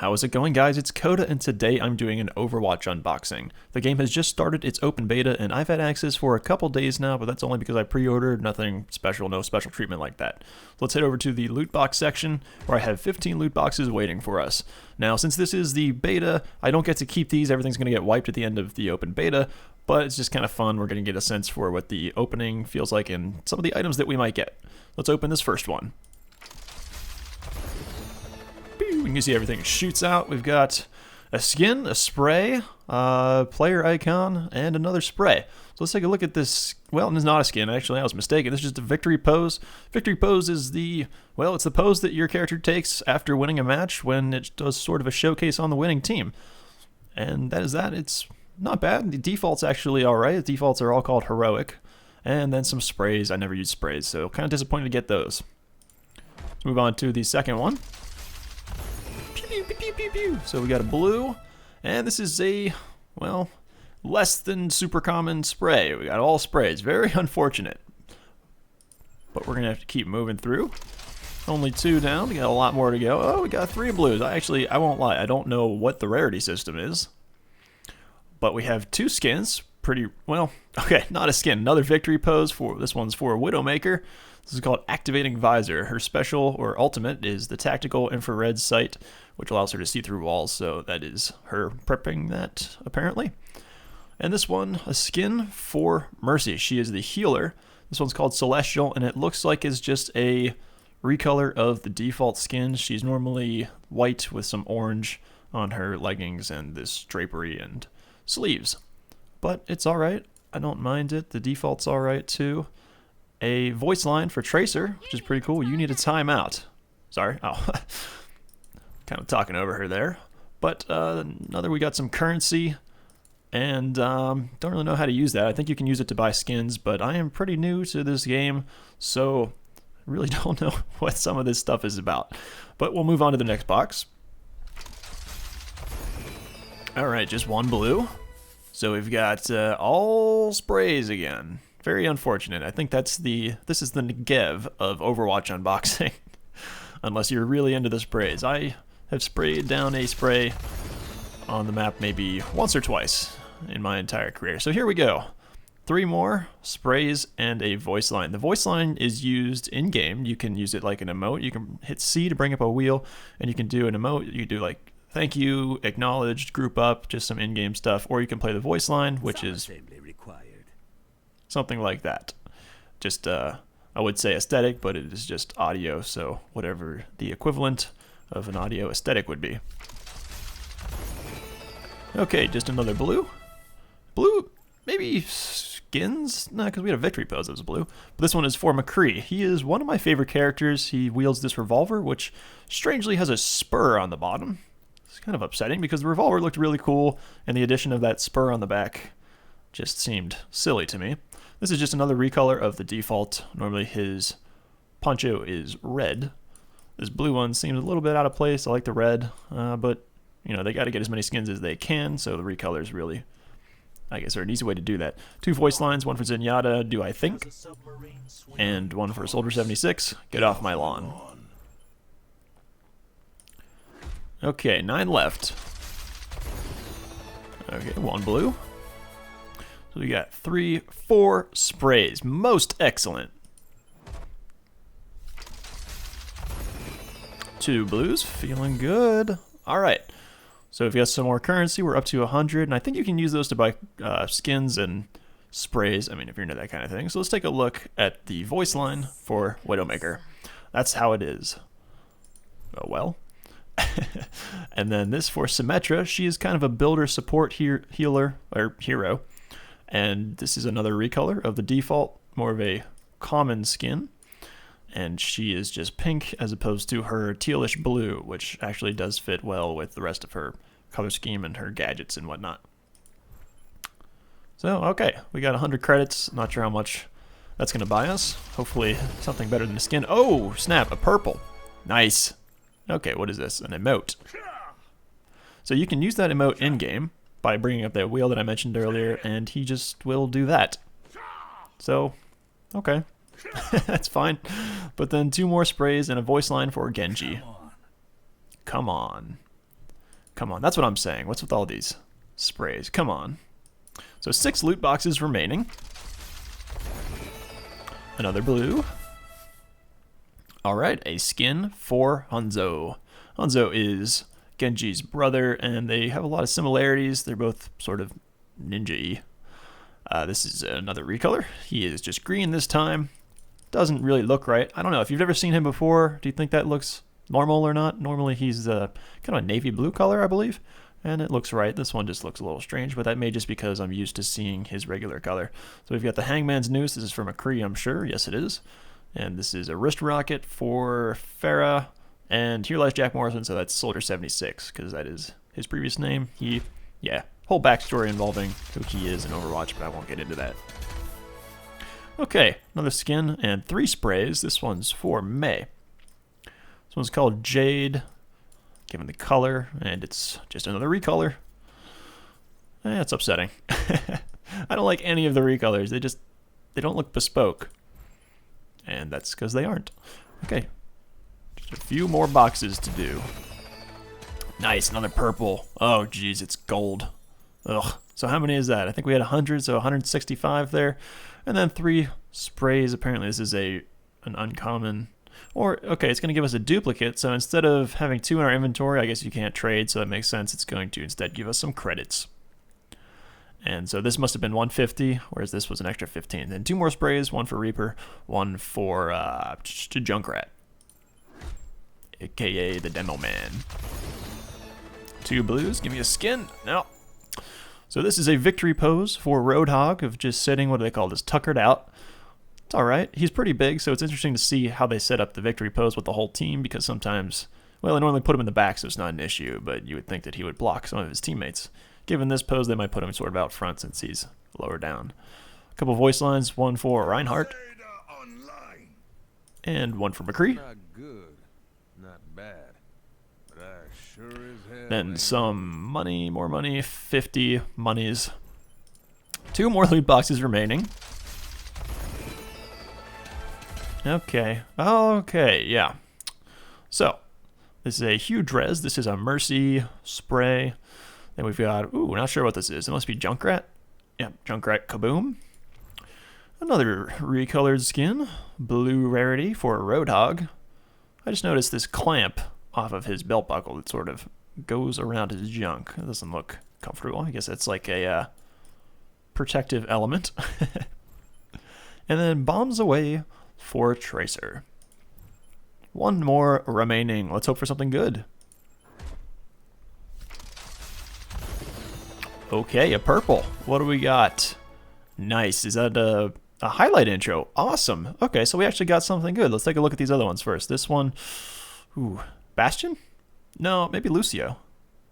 How is it going, guys? It's Coda, and today I'm doing an Overwatch unboxing. The game has just started its open beta, and I've had access for a couple days now, but that's only because I pre-ordered. Nothing special, no special treatment like that. So let's head over to the loot box section, where I have 15 loot boxes waiting for us. Now, since this is the beta, I don't get to keep these. Everything's going to get wiped at the end of the open beta, but it's just kind of fun. We're going to get a sense for what the opening feels like and some of the items that we might get. Let's open this first one. You can see everything shoots out. We've got a skin, a spray, player icon, and another spray. So let's take a look at this. Well, it's not a skin, actually. I was mistaken. This is just a victory pose. Victory pose is the, well, it's the pose that your character takes after winning a match when it does sort of a showcase on the winning team. And that is that. It's not bad. The default's actually alright. The defaults are all called heroic. And then some sprays. I never use sprays, so kind of disappointed to get those. Let's move on to the second one. Pew, pew, pew, pew, pew. So we got a blue, and this is a, well, less than super common spray. We got all sprays. Very unfortunate. But we're going to have to keep moving through. Only 2 down. We got a lot more to go. Oh, we got 3 blues. I won't lie. I don't know what the rarity system is. But we have 2 skins. Pretty, well, okay, not a skin. Another victory pose. This one's for Widowmaker. This is called Activating Visor. Her special, or ultimate, is the Tactical Infrared Sight, which allows her to see through walls, so that is her prepping that, apparently. And this one, a skin for Mercy. She is the healer. This one's called Celestial, and it looks like it's just a recolor of the default skin. She's normally white with some orange on her leggings and this drapery and sleeves. But it's alright. I don't mind it. The default's alright, too. A voice line for Tracer, which is pretty cool. You need a timeout. Sorry. Oh, kind of talking over her there. But we got some currency, and don't really know how to use that. I think you can use it to buy skins, but I am pretty new to this game, so I really don't know what some of this stuff is about. But we'll move on to the next box. Alright, just 1 blue. So we've got all sprays again. Very unfortunate. I think this is the Negev of Overwatch unboxing. Unless you're really into the sprays. I have sprayed down a spray on the map maybe once or twice in my entire career. So here we go. 3 more sprays and a voice line. The voice line is used in-game. You can use it like an emote. You can hit C to bring up a wheel, and you can do an emote. You can do like thank you, acknowledged, group up, just some in-game stuff. Or you can play the voice line, which is something like that. Just, I would say aesthetic, but it is just audio, so whatever the equivalent of an audio aesthetic would be. Okay, just another blue. Blue, maybe skins? No, because we had a victory pose that was blue. But this one is for McCree. He is one of my favorite characters. He wields this revolver, which strangely has a spur on the bottom. It's kind of upsetting because the revolver looked really cool, and the addition of that spur on the back just seemed silly to me. This is just another recolor of the default. Normally his poncho is red. This blue one seems a little bit out of place. I like the red, but you know, they got to get as many skins as they can, so the recolors really, I guess, are an easy way to do that. 2 voice lines, one for Zenyatta, Do I Think, and one for Soldier 76, Get Off My Lawn. Okay, 9 left. Okay, 1 blue. So we got 4 sprays. Most excellent. 2 blues. Feeling good. Alright. So we've got some more currency. We're up to 100. And I think you can use those to buy skins and sprays. I mean, if you're into that kind of thing. So let's take a look at the voice line for Widowmaker. That's how it is. Oh, well. And then this for Symmetra. She is kind of a builder support healer or hero. And this is another recolor of the default, more of a common skin. And she is just pink as opposed to her tealish blue, which actually does fit well with the rest of her color scheme and her gadgets and whatnot. So, okay, we got 100 credits. Not sure how much that's going to buy us. Hopefully something better than a skin. Oh, snap, a purple. Nice. Okay, what is this? An emote. So you can use that emote in-game by bringing up that wheel that I mentioned earlier, and he just will do that. So, okay. That's fine. But then 2 more sprays and a voice line for Genji. Come on. Come on, that's what I'm saying. What's with all these sprays? Come on. So 6 loot boxes remaining. Another blue. Alright, a skin for Hanzo. Hanzo is Genji's brother, and they have a lot of similarities. They're both sort of ninja-y. This is another recolor. He is just green this time. Doesn't really look right. I don't know, if you've never seen him before, do you think that looks normal or not? Normally he's kind of a navy blue color, I believe. And it looks right. This one just looks a little strange, but that may just because I'm used to seeing his regular color. So we've got the Hangman's Noose. This is from McCree, I'm sure. Yes, it is. And this is a wrist rocket for Farah. And here lies Jack Morrison, so that's Soldier 76, because that is his previous name. Whole backstory involving who he is in Overwatch, but I won't get into that. Okay, another skin and 3 sprays. This one's for May. This one's called Jade, given the color, and it's just another recolor. It's upsetting. I don't like any of the recolors. They don't look bespoke. And that's because they aren't. Okay, just a few more boxes to do. Nice, another purple. Oh, geez, it's gold. Ugh. So how many is that? I think we had 100, so 165 there. And then 3 sprays. Apparently this is an uncommon. Or, okay, it's going to give us a duplicate. So instead of having 2 in our inventory, I guess you can't trade, so that makes sense. It's going to instead give us some credits. And so this must have been 150, whereas this was an extra 15. Then 2 more sprays, 1 for Reaper, 1 for Junkrat, aka the Demo Man. 2 blues, give me a skin. No. So this is a victory pose for Roadhog of just sitting, what do they call this, tuckered out. It's alright. He's pretty big, so it's interesting to see how they set up the victory pose with the whole team, because sometimes, well, they normally put him in the back, so it's not an issue, but you would think that he would block some of his teammates. Given this pose, they might put him sort of out front since he's lower down. A couple voice lines, 1 for Reinhardt, and 1 for McCree. Not good, not bad, but I sure as hell Then some money, more money, 50 monies. 2 more loot boxes remaining. Okay, yeah. So, this is a huge res. This is a Mercy spray. Then we've got, ooh, not sure what this is. It must be Junkrat. Yep, Junkrat Kaboom. Another recolored skin. Blue rarity for Roadhog. I just noticed this clamp off of his belt buckle that sort of goes around his junk. It doesn't look comfortable. I guess that's like a protective element. And then Bombs Away for Tracer. 1 more remaining. Let's hope for something good. Okay, a purple. What do we got? Nice. Is that a highlight intro? Awesome. Okay, so we actually got something good. Let's take a look at these other ones first. This one, ooh, Bastion? No, maybe Lucio.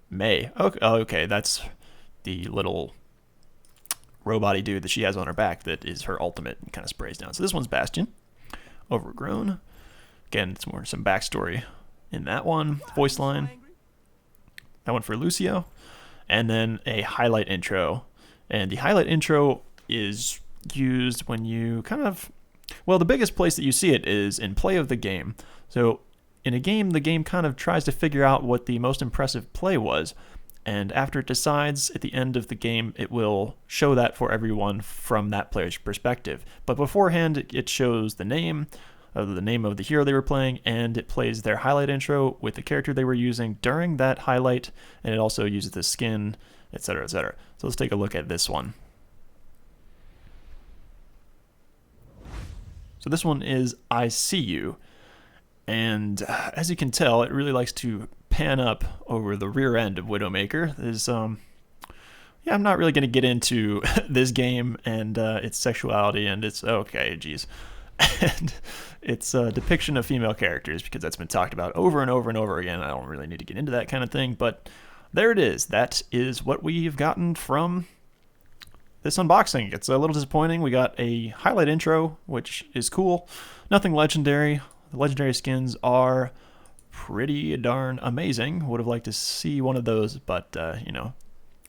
May. Okay, that's the little robot-y dude that she has on her back that is her ultimate and kind of sprays down. So this one's Bastion. Overgrown. Again, it's more some backstory in that one. Voice line. That one for Lucio. And then a highlight intro. And the highlight intro is used when you kind of, well, the biggest place that you see it is in play of the game. So in a game, the game kind of tries to figure out what the most impressive play was. And after it decides at the end of the game, it will show that for everyone from that player's perspective. But beforehand, it shows the name of the hero they were playing, and it plays their highlight intro with the character they were using during that highlight, and it also uses the skin, etc., etc. So let's take a look at this one. So this one is I See You, and as you can tell, it really likes to pan up over the rear end of Widowmaker. There's yeah, I'm not really going to get into this game and its sexuality and its, okay, geez. And it's a depiction of female characters, because that's been talked about over and over and over again. I don't really need to get into that kind of thing, but there it is. That is what we've gotten from this unboxing. It's a little disappointing. We got a highlight intro, which is cool. Nothing legendary. The legendary skins are pretty darn amazing. Would have liked to see one of those, but, you know,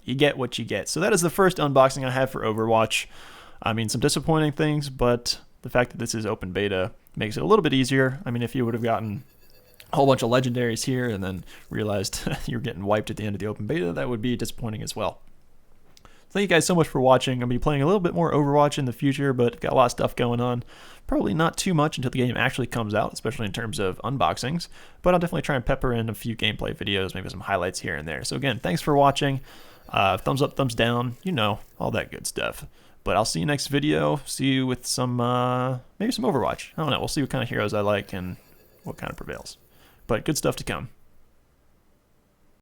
you get what you get. So that is the first unboxing I have for Overwatch. I mean, some disappointing things, but the fact that this is open beta makes it a little bit easier. I mean, if you would have gotten a whole bunch of legendaries here and then realized you're getting wiped at the end of the open beta, that would be disappointing as well. Thank you guys so much for watching. I'm going to be playing a little bit more Overwatch in the future, but got a lot of stuff going on. Probably not too much until the game actually comes out, especially in terms of unboxings, but I'll definitely try and pepper in a few gameplay videos, maybe some highlights here and there. So again, thanks for watching. Thumbs up, thumbs down, you know, all that good stuff. But I'll see you next video. See you with some, maybe some Overwatch. I don't know. We'll see what kind of heroes I like and what kind of prevails. But good stuff to come.